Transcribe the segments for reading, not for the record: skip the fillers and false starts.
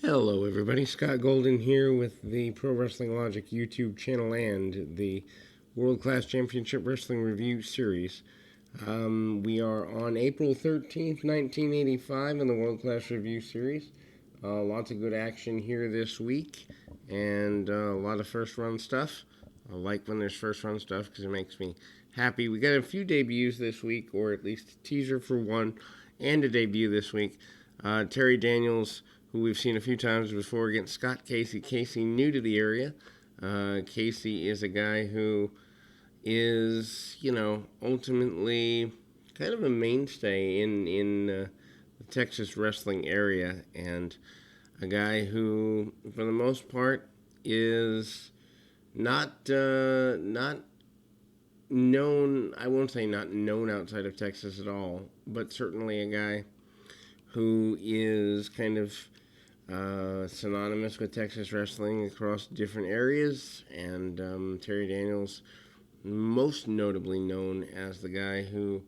Hello, everybody. Scott Golden here with the Pro Wrestling Logic YouTube channel and the World Class Championship Wrestling Review Series. We are on April 13th, 1985 in the World Class Review Series. Lots of good action here this week and a lot of first run stuff. I like when there's first run stuff because it makes me happy. We got a few debuts this week, or at least a teaser for one, and a debut this week. Terry Daniels, who we've seen a few times before, against Scott Casey. Casey, new to the area. Casey is a guy who is, ultimately kind of a mainstay in the Texas wrestling area, and a guy who, for the most part, is not known. I won't say not known outside of Texas at all, but certainly a guy who is kind of synonymous with Texas wrestling across different areas. And Terry Daniels, most notably known as the guy who,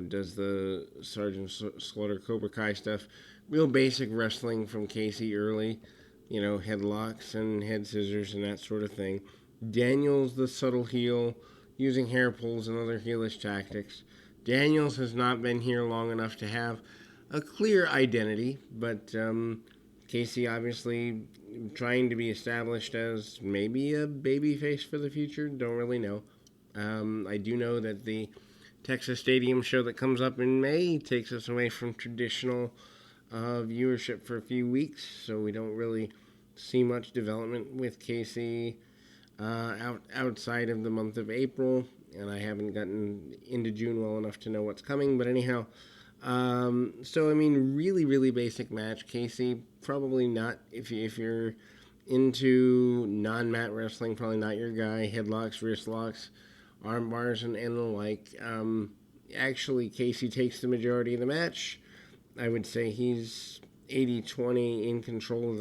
does the Sergeant Slaughter Cobra Kai stuff. Real basic wrestling from Casey early, headlocks and head scissors and that sort of thing. Daniels, the subtle heel, using hair pulls and other heelish tactics. Daniels has not been here long enough to have a clear identity, but Casey obviously trying to be established as maybe a babyface for the future. Don't really know. I do know that the Texas Stadium show that comes up in May takes us away from traditional viewership for a few weeks, so we don't really see much development with Casey outside of the month of April, and I haven't gotten into June well enough to know what's coming. But anyhow, really, really basic match. Casey, probably not, if you're into non-mat wrestling, probably not your guy. Headlocks, wrist locks, arm bars, and the like. Actually, Casey takes the majority of the match. I would say he's 80-20 in control of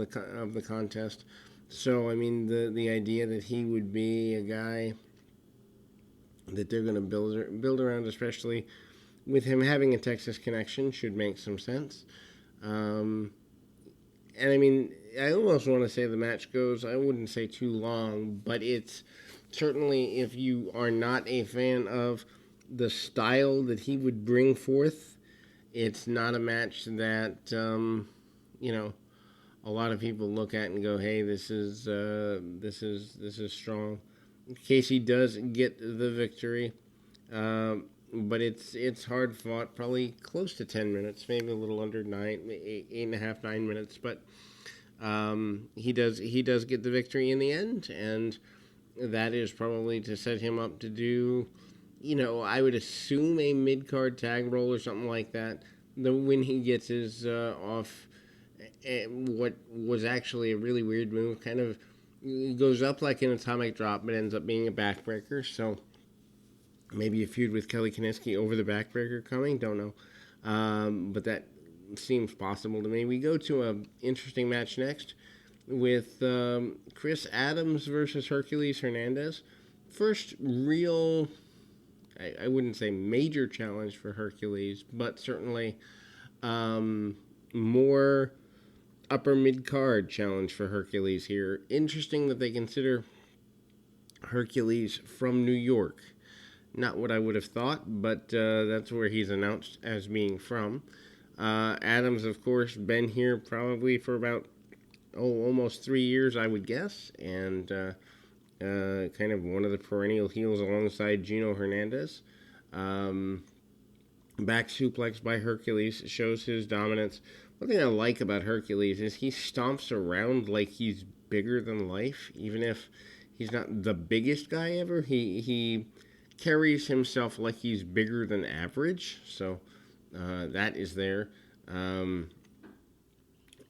the contest. So, the idea that he would be a guy that they're going to build around, especially with him having a Texas connection, should make some sense. I almost want to say the match goes, I wouldn't say too long, but it's certainly, if you are not a fan of the style that he would bring forth, it's not a match that, a lot of people look at and go, "Hey, this is strong." Casey does get the victory, but it's hard fought. Probably close to 10 minutes, maybe a little under 9 minutes. But he does get the victory in the end, and that is probably to set him up to do, I would assume a mid-card tag roll or something like that. When he gets his off. What was actually a really weird move, kind of goes up like an atomic drop, but ends up being a backbreaker. So maybe a feud with Kelly Kiniski over the backbreaker coming. Don't know, but that seems possible to me. We go to an interesting match next with Chris Adams versus Hercules Hernandez. First real, I wouldn't say major challenge for Hercules, but certainly more upper mid-card challenge for Hercules here. Interesting that they consider Hercules from New York. Not what I would have thought, but that's where he's announced as being from. Adams, of course, been here probably for about, almost 3 years, I would guess, and kind of one of the perennial heels alongside Gino Hernandez. Back suplex by Hercules shows his dominance. One thing I like about Hercules is he stomps around like he's bigger than life, even if he's not the biggest guy ever. He carries himself like he's bigger than average, so that is there.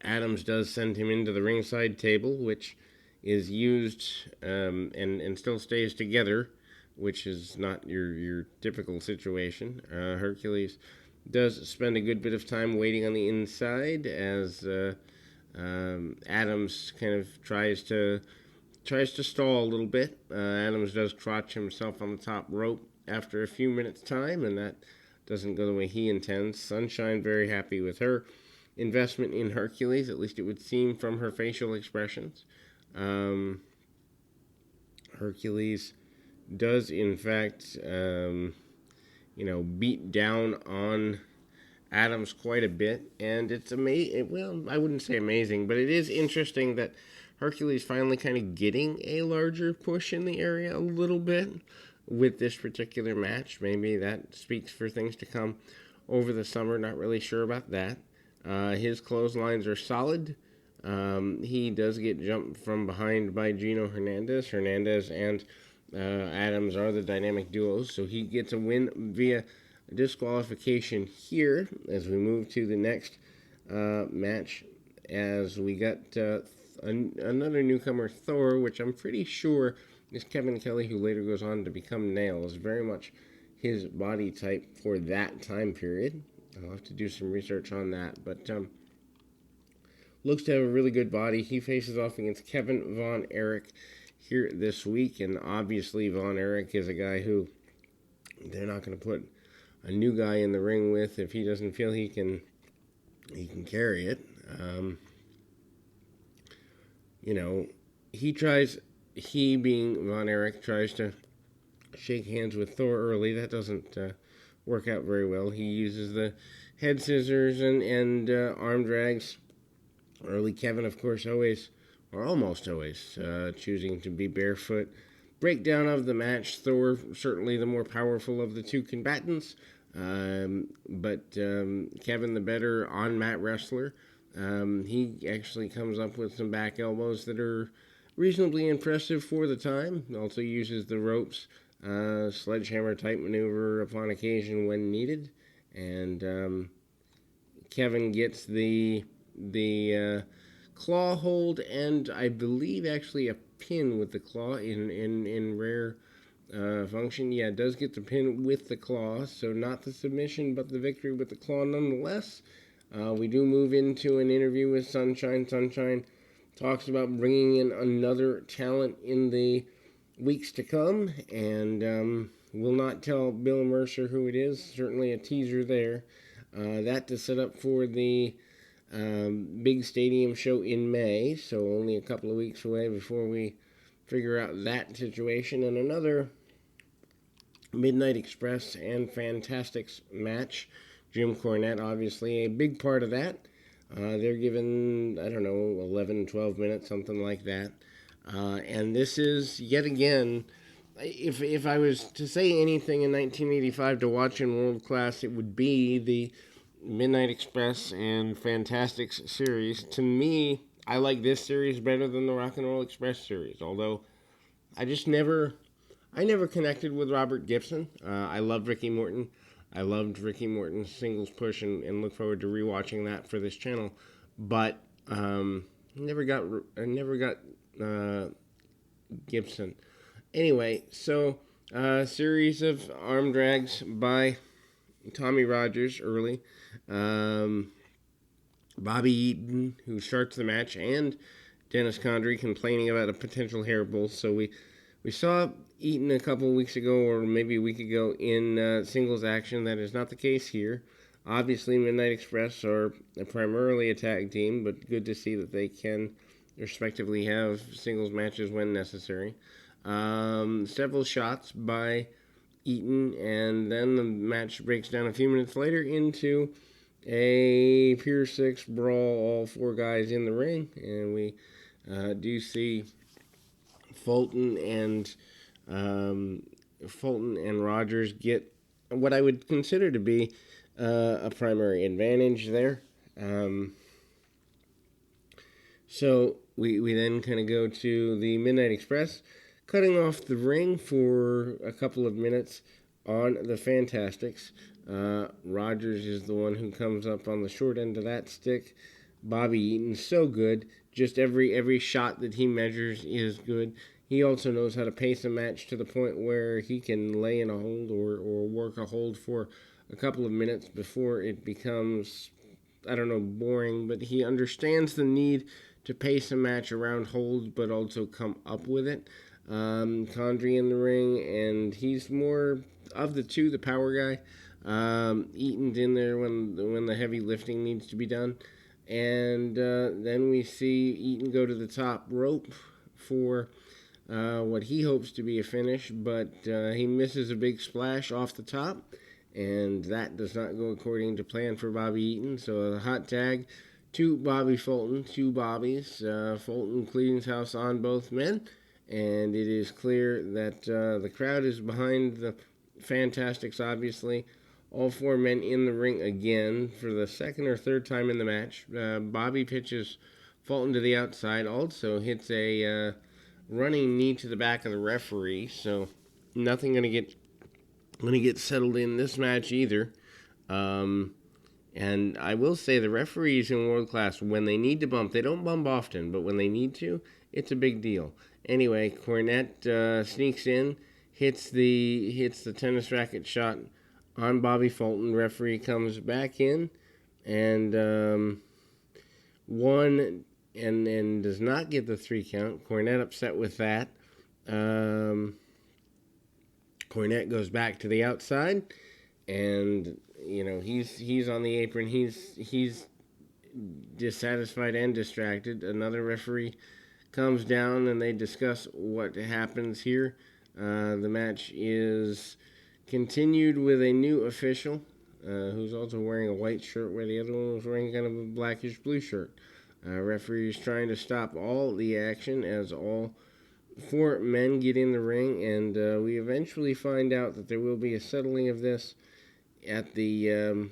Adams does send him into the ringside table, which is used and still stays together, which is not your typical situation. Hercules does spend a good bit of time waiting on the inside as Adams kind of tries to stall a little bit. Adams does crotch himself on the top rope after a few minutes' time, and that doesn't go the way he intends. Sunshine very happy with her investment in Hercules, at least it would seem from her facial expressions. Hercules does, in fact, beat down on Adams quite a bit, and it's amazing. Well, I wouldn't say amazing, but it is interesting that Hercules finally kind of getting a larger push in the area a little bit with this particular match. Maybe that speaks for things to come over the summer. Not really sure about that. His clotheslines are solid. He does get jumped from behind by Gino Hernandez. Hernandez and Adams are the dynamic duos, so he gets a win via disqualification here as we move to the next match, as we got another newcomer, Thor, which I'm pretty sure is Kevin Kelly, who later goes on to become Nails. Very much his body type for that time period. I'll have to do some research on that, but looks to have a really good body. He faces off against Kevin Von Erich here this week, and obviously Von Erich is a guy who they're not going to put a new guy in the ring with if he doesn't feel he can carry it. He being Von Erich tries to shake hands with Thor early. That doesn't work out very well. He uses the head scissors and arm drags early. Kevin, of course, always, or almost always, choosing to be barefoot. Breakdown of the match. Thor, certainly the more powerful of the two combatants, but Kevin, the better on-mat wrestler. He actually comes up with some back elbows that are reasonably impressive for the time. Also uses the ropes, sledgehammer type maneuver upon occasion when needed. And Kevin gets the claw hold, and I believe actually a pin with the claw in rare function. Yeah, it does get the pin with the claw, so not the submission, but the victory with the claw nonetheless. We do move into an interview with Sunshine. Sunshine talks about bringing in another talent in the weeks to come, and will not tell Bill Mercer who it is. Certainly a teaser there. That to set up for the big stadium show in May, so only a couple of weeks away before we figure out that situation. And another Midnight Express and Fantastics match. Jim Cornette, obviously, a big part of that. They're given, 11, 12 minutes, something like that. And this is, yet again, if I was to say anything in 1985 to watch in World Class, it would be the Midnight Express and Fantastics series. To me, I like this series better than the Rock and Roll Express series, although I never connected with Robert Gibson. I love Ricky Morton. I loved Ricky Morton's singles push and look forward to rewatching that for this channel. But I never got Gibson. Anyway, so series of arm drags by Tommy Rogers early. Bobby Eaton, who starts the match, and Dennis Condrey complaining about a potential hair pull. So we saw Eaton a couple weeks ago, or maybe a week ago, in singles action. That is not the case here. Obviously, Midnight Express are primarily a tag team, but good to see that they can respectively have singles matches when necessary. Several shots by Eaton, and then the match breaks down a few minutes later into a Pier 6 brawl, all four guys in the ring, and we do see Fulton and Rogers get what I would consider to be a primary advantage there. So we then kind of go to the Midnight Express, cutting off the ring for a couple of minutes on the Fantastics. Rogers is the one who comes up on the short end of that stick. Bobby Eaton's so good. Just every shot that he measures is good. He also knows how to pace a match to the point where he can lay in a hold or work a hold for a couple of minutes before it becomes, boring. But he understands the need to pace a match around holds, but also come up with it. Condrey in the ring, and he's more of the two, the power guy. Eaton's in there when the heavy lifting needs to be done. And then we see Eaton go to the top rope for what he hopes to be a finish, but he misses a big splash off the top, and that does not go according to plan for Bobby Eaton. So a hot tag to Bobby Fulton, two Bobbies. Fulton cleans house on both men, and it is clear that the crowd is behind the Fantastics, obviously. All four men in the ring again for the second or third time in the match. Bobby pitches Fulton to the outside, also hits a running knee to the back of the referee, so nothing gonna get settled in this match either. And I will say the referees in world class, when they need to bump, they don't bump often, but when they need to, it's a big deal. Anyway, Cornette sneaks in, hits the tennis racket shot on Bobby Fulton. Referee comes back in and one and does not get the 3 count. Cornette upset with that. Cornette goes back to the outside, and he's on the apron. He's dissatisfied and distracted. Another referee comes down, and they discuss what happens here. The match is continued with a new official, who's also wearing a white shirt, where the other one was wearing kind of a blackish blue shirt. Referee is trying to stop all the action as all 4 men get in the ring, and we eventually find out that there will be a settling of this at the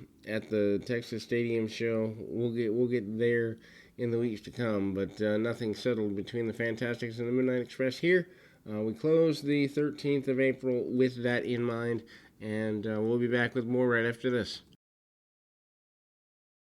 Texas Stadium show. We'll get there in the weeks to come, but nothing settled between the Fantastics and the Midnight Express here. We close the 13th of April with that in mind, and we'll be back with more right after this.